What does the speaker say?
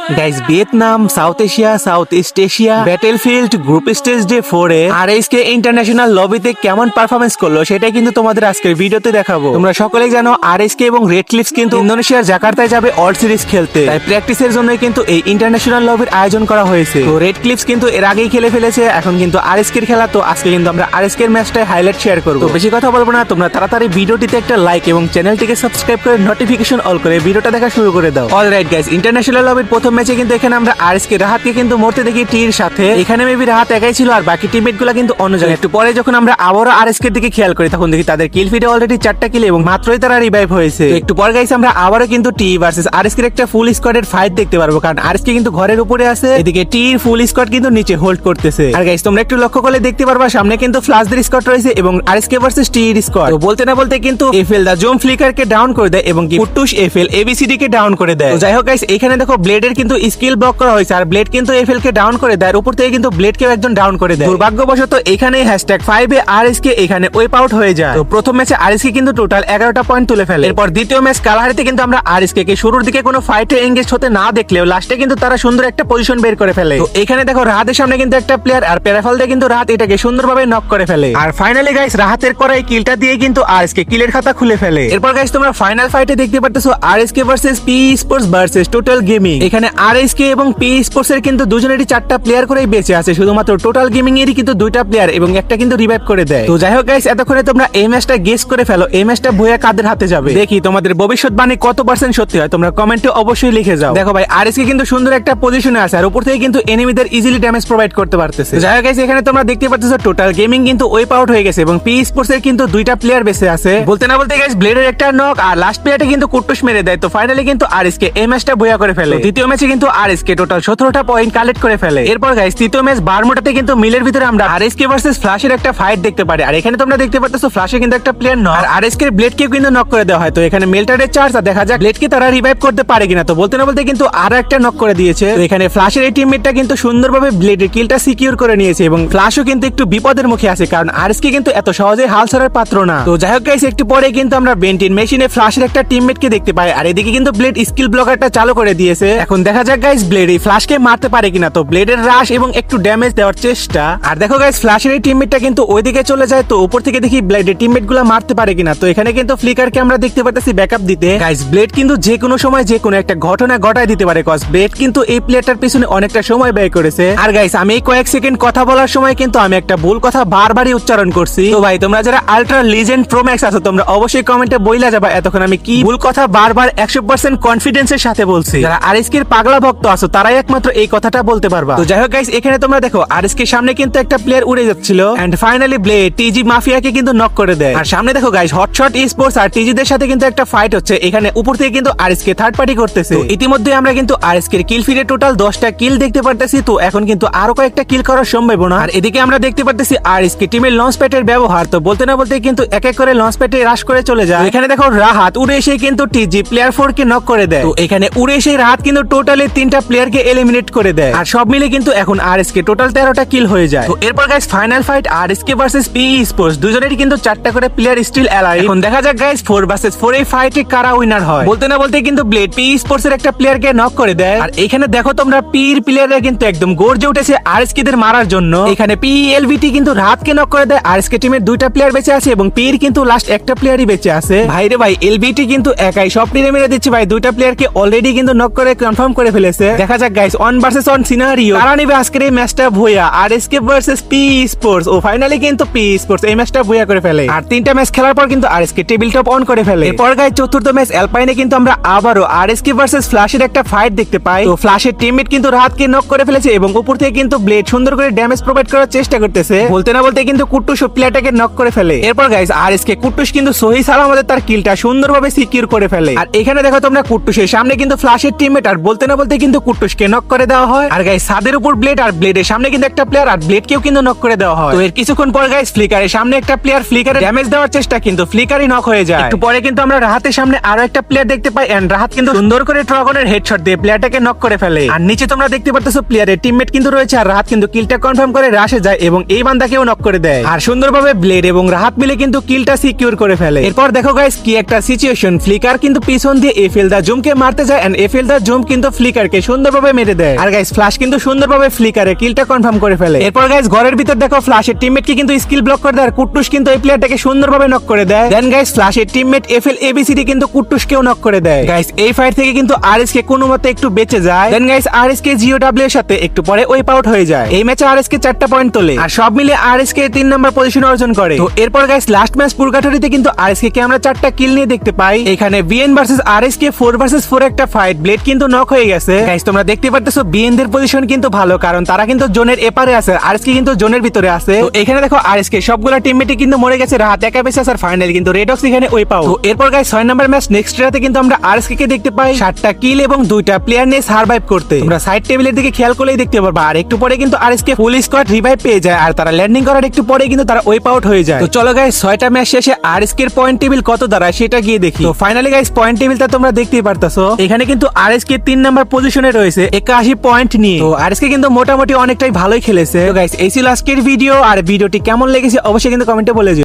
Guys Vietnam, South Asia, South East Asia battlefield group stage day 4 এ RSK international লবিতে কেমন performance করলো সেটা কিন্তু তোমাদের আজকের ভিডিওতে দেখাবো। তোমরা সকলেই জানো আরএসকে এবং রেড ক্লিফস কিন্তু ইন্দোনেশিয়ার জাকার্তায় যাবে ওয়ার্ল্ড সিরিজ খেলতে, তাই প্র্যাকটিসের জন্য কিন্তু এই ইন্টারন্যাশনাল লবির আয়োজন করা হয়েছে। তো রেড ক্লিফস কিন্তু এর আগেই খেলে ফেলেছে, এখন কিন্তু আরএসকে এর খেলা। তো আজকে কিন্তু আমরা আরএসকে এর ম্যাচটাই হাইলাইট শেয়ার করব। তো বেশি কথা বলবো না, তোমরা তাড়াতাড়ি ভিডিওটিতে একটা লাইক এবং চ্যানেলটিকে সাবস্ক্রাইব করে নোটিফিকেশন অল করে ভিডিওটা দেখা শুরু করে দাও। অলরাইট গাইস, ইন্টারন্যাশনাল লবির প্রথম ম্যাচে কিন্তু এখানে আমরা আরএসকে রাহাতকে কিন্তু মরতে দেখি টির সাথে। এখানে মেবি রাহাত একাই ছিল আর বাকি টিমমেট গুলা কিন্তু অন্য জায়গায়। একটু পরে যখন আমরা আবারও আরএসকে দিকে খেয়াল করি তখন দেখি তাদের কিল ফিডে অলরেডি 4টা কিল এবং মাত্রই তারা রিভাইভ হয়েছে। একটু পর গাইস আমরা আবারও কিন্তু টি ভার্সেস আরএসকে এর একটা ফুল স্কোয়াডের ফাইট দেখতে পারবো, কারণ আরএসকে কিন্তু ঘরের উপরে আছে, এদিকে টির ফুল স্কোয়াড কিন্তু নিচে হোল্ড করতেছে। আর গাইস তোমরা একটু লক্ষ্য করলে দেখতে পারবা সামনে কিন্তু ফ্লাশদের স্কোয়াড রয়েছে এবং আরএসকে ভার্সেস টির স্কোয়াড। তো বলতে না বলতে কিন্তু এফএল দা জুম ফ্লিকারকে ডাউন করে দেয় এবং কি কুট্টুস এফএল এবিসিডি কে ডাউন করে দেয়। তো যাই হোক গাইস, এখানে দেখো ব্লেডের কিন্তু স্কিল ব্লক করা হয়েছে আর ব্লেড কিন্তু এফএল কে ডাউন করে দেয়, উপর থেকে কিন্তু ব্লেড কে একজন ডাউন করে দেয়। দুর্ভাগ্যবশত এখানে #5 এ আরএসকে এখানে ওয়েপ আউট হয়ে যায়। তো প্রথম ম্যাচে আরএসকে কিন্তু টোটাল 11টা পয়েন্ট তুলে ফেলে। এরপর দ্বিতীয় ম্যাচ কালাহারিতে কিন্তু আমরা আরএসকে কে শুরুর দিকে কোনো ফাইটে এঙ্গেজ হতে না দেখলেও লাস্টে কিন্তু তারা সুন্দর একটা পজিশন বের করে ফেলে। তো এখানে দেখো রাহাতের সামনে কিন্তু একটা প্লেয়ার আর প্যারাফল দিয়ে কিন্তু রাহাত এটাকে সুন্দরভাবে নক করে ফেলে। আর ফাইনালি গাইস রাহাতের করা এই কিলটা দিয়ে কিন্তু আরএসকে কিলের খাতা খুলে ফেলে। এরপর গাইস তোমরা ফাইনাল ফাইটে দেখতে পারতেছো RSK versus P sports versus total gaming. এখানে আরএসকে এবং পি স্পোর্টস এর কিন্তু দুজনেরই 4টা প্লেয়ার করেই বেঁচে আছে, শুধুমাত্র টোটাল গেমিং এরই কিন্তু 2টা প্লেয়ার এবং একটা কিন্তু রিভাইভ করে দেয়। তো যাই হোক গাইস, এতক্ষণে তোমরা এই ম্যাচটা গেস করে ফেলো এই ম্যাচটা ভুয়া কাদের হাতে যাবে। দেখি তোমাদের ভবিষ্যৎবাণী কত পার্সেন্ট সত্যি হয়, তোমরা কমেন্টে অবশ্যই লিখে যাও। দেখো ভাই আরএসকে কিন্তু সুন্দর একটা পজিশনে আছে আর উপর থেকে কিন্তু এনিমিদের ইজিলি ড্যামেজ প্রোভাইড করতে পারতেছে। যাই হোক গাইস, এখানে তোমরা দেখতে পারতেছো টোটাল গেমিং কিন্তু ওয়েপ আউট হয়ে গেছে এবং পি স্পোর্টস এর কিন্তু 2টা প্লেয়ার বেঁচে আছে। বলতে না বলতে গাইস ব্লেডের একটা নক আর লাস্ট প্লেয়ারটা কিন্তু কুট্টুস মেরে দেয়। তো ফাইনালি কিন্তু আরএসকে এই ম্যাচটা ভুয়া করে ফেলে। দ্বিতীয় ম্যাচে কিন্তু আরএসকে টোটাল 17টা পয়েন্ট কালেক্ট করে ফেলে। এরপর গাইস তৃতীয় ম্যাচ বারমুডাতে কিন্তু মিলের ভিতরে আমরা আরএসকে ভার্সেস ফ্ল্যাশের একটা ফাইট দেখতে পারি। আর এখানে তোমরা দেখতে পারতেছো ফ্ল্যাশে কিন্তু একটা প্লেয়ার নক আর আরএসকে ব্লেড কে কিন্তু নক করে দেওয়া হয়। তো এখানে মেল্টারের চার্জ আর দেখা যাক ব্লেড কে তারা রিভাইভ করতে পারে কিনা। তো বলতে না বলতে কিন্তু আরো একটা নক করে দিয়েছে। তো এখানে ফ্ল্যাশের এই টিমমেটটা কিন্তু সুন্দরভাবে ব্লেডের কিলটা সিকিউর করে নিয়েছে এবং ফ্ল্যাশও কিন্তু একটু বিপদের মুখে আছে, কারণ আরএসকে কিন্তু এত সহজে হাল ছাড়ার পাত্র না। তো যাই হোক গাইস, একটু পরে কিন্তু আমরা বেন্টিন মেশিনে ফ্ল্যাশের একটা টিমমেট কে দেখতে পাই আর এদিকে কিন্তু ব্লেড স্কিল ব্লকারটা চালু করে দিয়েছে। এখন দেখা যাক গাইস ব্লেড এই ফ্ল্যাশকে মারতে পারে কিনা। তো ব্লেডের রাশ এবং একটু ড্যামেজ দেওয়ার চেষ্টা। আর দেখো গাইস ফ্ল্যাশের এই টিমমেটটা কিন্তু ওইদিকে চলে যায়। তো উপর থেকে দেখি ব্লেডের টিমমেট গুলা মারতে পারে কিনা। তো এখানে কিন্তু ফ্লিকারকে আমরা দেখতে পারতেছি ব্যাকআপ দিতে। গাইস ব্লেড কিন্তু যে কোনো সময় যে কোনো একটা ঘটনা ঘটায় দিতে পারে, কজ ব্লেড কিন্তু এই প্লেয়ারটার পিছনে অনেকটা সময় ব্যয় করেছে। আর গাইস আমি এই কয়েক সেকেন্ড কথা বলার সময় কিন্তু আমি একটা ভুল কথা বারবারই উচ্চারণ করছি। তো ভাই তোমরা যারা আলট্রা লিজেন্ড প্রো ম্যাক্স আছো তোমরা অবশ্যই কমেন্টে বইলা যাবা এতক্ষণ আমি কি ভুল কথা বারবার 100% কনফিডেন্সের সাথে বলছি। যারা আরএসকে এর পাগলা ভক্ত আছো তারাই একমাত্র এই কথাটা বলতে পারবা। তো যাই হোক গাইস, এখানে তোমরা দেখো আরএসকে সামনে কিন্তু একটা প্লেয়ার উড়ে যাচ্ছিল এন্ড ফাইনালি ব্লেড টিজি মাফিয়াকে কিন্তু নক করে দেয়। আর সামনে দেখো গাইস হটশট স্পোর্টস আর টিজি দের সাথে কিন্তু একটা ফাইট হচ্ছে। এখানে উপর থেকে কিন্তু আরএসকে থার্ড পার্টি করতেছে। ইতিমধ্যে আমরা কিন্তু আরএসকে এর কিল ফিডে টোটাল 10টা কিল দেখতে পারতেছি। তো এখন কিন্তু আরো কয়েকটা কিল করার সম্ভাবনা। আর এদিকে আমরা দেখতে পারতেছি আরএসকে টিমের লঞ্চ প্যাডের ব্যবহার। তো বলতে না বলতে কিন্তু এক এক করে লঞ্চ প্যাডে রাশ করে চলে যায়। এখানে দেখো রাহাত উড়ে এসে কিন্তু টিজি প্লেয়ার 4 কে নক করে দেয়। তো এখানে উড়ে এসে রাহাত কিন্তু টোটালি 3টা প্লেয়ারকে এলিমিনেট করে দেয়। আর সব মিলে কিন্তু এখন আরএসকে টোটাল 13টা কিল হয়ে যায়। তো এরপর guys final fight RSK versus P sports, দুজনেরই কিন্তু 4টা করে প্লেয়ার স্টিল অ্যালাইভ। এখন দেখা যাক গাইস 4 ভার্সেস 4 এই ফাইটে কারা উইনার হয়। বলতে না বলতে কিন্তু ব্লেড পি স্পোর্টস এর একটা প্লেয়ারকে নক করে দেয়। আর এখানে দেখো তোমরা পির প্লেয়াররা কিন্তু একদম গর্জে উঠেছে আরএসকে দের মারার জন্য। এখানে পিএলভিটি কিন্তু রাহাতকে নক করে দেয়। আরএসকে টিমের 2টা প্লেয়ার বেঁচে আছে এবং পির কিন্তু লাস্ট একটা প্লেয়ারই বেঁচে আছে। ভাই রে ভাই এলভিটি কিন্তু একাই সব টিমে মেরে দিচ্ছে ভাই, 2টা প্লেয়ারকে অলরেডি কিন্তু নক করে কনফার্ম করে ফেলেছে। দেখা যাক গাইস 1 ভার্সেস 1 সিনারিও কারা নেবে আজকের এই ম্যাচটা ভুয়া। RSK versus P sports. ও ফাইনালি কিন্তু পি স্পোর্টস এই ম্যাচটা ভুয়া করে ফেলে। আর 3টা ম্যাচ খেলার পর কিন্তু আরএসকে টেবিল টপ অন করে ফেলে। এরপর গাইস চতুর্থ ম্যাচ অ্যালপাইনে কিন্তু আমরা আবারও আরএসকে ভার্সেস ফ্ল্যাশের একটা ফাইট দেখতে পাই। তো ফ্ল্যাশের টিমমেট কিন্তু রাহাতকে নক করে ফেলেছে এবং উপর থেকে কিন্তু ব্লেড সুন্দর করে ড্যামেজ প্রোভাইড করার চেষ্টা করতেছে। বলতে না বলতে কিন্তু কুট্টুস প্লেয়ারটাকে নক করে ফেলে। এরপর গাইস আরএসকে কুট্টুস কিন্তু সহি সালামতে তার কিলটা সুন্দরভাবে সিকিউর করে ফেলে। আর এখানে দেখো তোমরা কুট্টুসের সামনে কিন্তু ফ্ল্যাশের টিমমেট আর বলতে না বলতে কিন্তু কুট্টুসকে নক করে দেওয়া হয়। আর গাইস ছাদের উপর ব্লেড আর ব্লেডের সামনে কিন্তু একটা প্লেয়ার আর ব্লেডকেও কিন্তু নক করে দেওয়া হয়। তো এর কিছুক্ষণ পর গাইস ফ্লিকারের সামনে একটা প্লেয়ার ফ্লিকারে ড্যামেজ দেওয়ার চেষ্টা কিন্তু ফ্লিকারই নক হয়ে যায়। একটু পরে কিন্তু আমরা রাহাতের সামনে আরো একটা প্লেয়ার দেখতে পাই এন্ড রাহাত কিন্তু সুন্দর করে ড্রাগনের হেডশট দিয়ে প্লেয়ারটাকে নক করে ফেলে। আর নিচে তোমরা দেখতে পারতেছো প্লেয়ারের টিমমেট কিন্তু রয়েছে আর রাহাত কিন্তু কিলটা কনফার্ম করে রাশে যায় এবং এই বান্দাকেও নক করে দেয়। আর সুন্দরভাবে ব্লেড এবং রাহাত মিলে কিন্তু কিলটা সিকিউর করে ফেলে। এরপর দেখো গাইস কি একটা সিচুয়েশন, ফ্লিকার কিন্তু পিছন দিয়ে এফএল দা জুমকে মারতে যায় এন্ড এফএল দা জুম কিন্তু ফ্লিকারকে সুন্দরভাবে মেরে দেয়। আর গাইস ফ্ল্যাশ কিন্তু সুন্দরভাবে ফ্লিকারে কিলটা কনফার্ম করে ফেলে। এরপর গাইস ঘরের ভিতর দেখো ফ্ল্যাশের টিমমেটকে কিন্তু স্কিল ব্লক করে দেয় আর কুট্টুস কিন্তু এই প্লেয়ারটাকে সুন্দরভাবে নক করে দেয়। দেন গাইস ফ্ল্যাশের টিমমেট এফএল এবিসিডি কিন্তু কুট্টুসকেও নক করে দেয়। গাইস এই ফাইট থেকে কিন্তু আরএসকে কোনো মতে একটু বেঁচে যায়। দেন গাইস আরএসকে জিওডব্লিউ এর সাথে একটু পরে ওয়াইপ আউট হয়ে যায়। এই ম্যাচে আরএসকে 4টা পয়েন্ট তোলে আর সব মিলে আরএসকে 3 নম্বর পজিশন অর্জন করে। তো এরপর গাইস লাস্ট ম্যাচ পুরগাটরিতে কিন্তু আরএসকে কে আমরা 4টা কিল নিয়ে দেখতে পাই। এখানে বিএন ভার্সেস আরএসকে 4 ভার্সেস 4 একটা ফাইট। ব্লেড কিন্তু নক হয়ে গেছে। গাইস তোমরা দেখতে পারতেছো বিএন দের পজিশন কিন্তু ভালো, কারণ তারা কিন্তু জোনের এপারে আছে, আরএসকে কিন্তু জোনের ভিতরে আছে। তো এখানে দেখো আরএসকে সবগুলা টিমমেটই কিন্তু মরে গেছে, রাত একা বেঁচে আছে আর ফাইনালি কিন্তু রেডক্স এখানে ওয়াইপ আউট। তো এরপর গাইস 6 নম্বর ম্যাচ নেক্সট রাতে কিন্তু আমরা আরএসকে কে দেখতে পাই 7টা কিল এবং 2টা প্লেয়ার নিয়ে সার্ভাইভ করতে। তোমরা সাইড টেবিলের দিকে খেয়াল করলেই দেখতে পারবা। আর একটু পরে কিন্তু আরএসকে ফুল স্কোয়াড রিভাইভ পেয়ে যায় আর তারা ল্যান্ডিং করার একটু পরে কিন্তু তারা ওয়াইপ আউট হয়ে যায়। তো চলো গাইস 6টা ম্যাচ শেষে আরএসকে এর পয়েন্ট টেবিল কত দাঁড়ায় সেটা গিয়ে দেখি। তো ফাইনালি গাইস পয়েন্ট টেবিলটা তোমরা দেখতেই পারতাছো। এখানে কিন্তু আরএসকে 3 নম্বর পজিশনে রয়েছে 81 পয়েন্ট নিয়ে। তো আরএসকে কিন্তু মোটামুটি অনেকটাই ভালোই খেলেছে। তো গাইস এই ছিল আজকের ভিডিও। আর ভিডিওটি কেমন লেগেছে অবশ্যই কিন্তু কমেন্টে বলে দিও।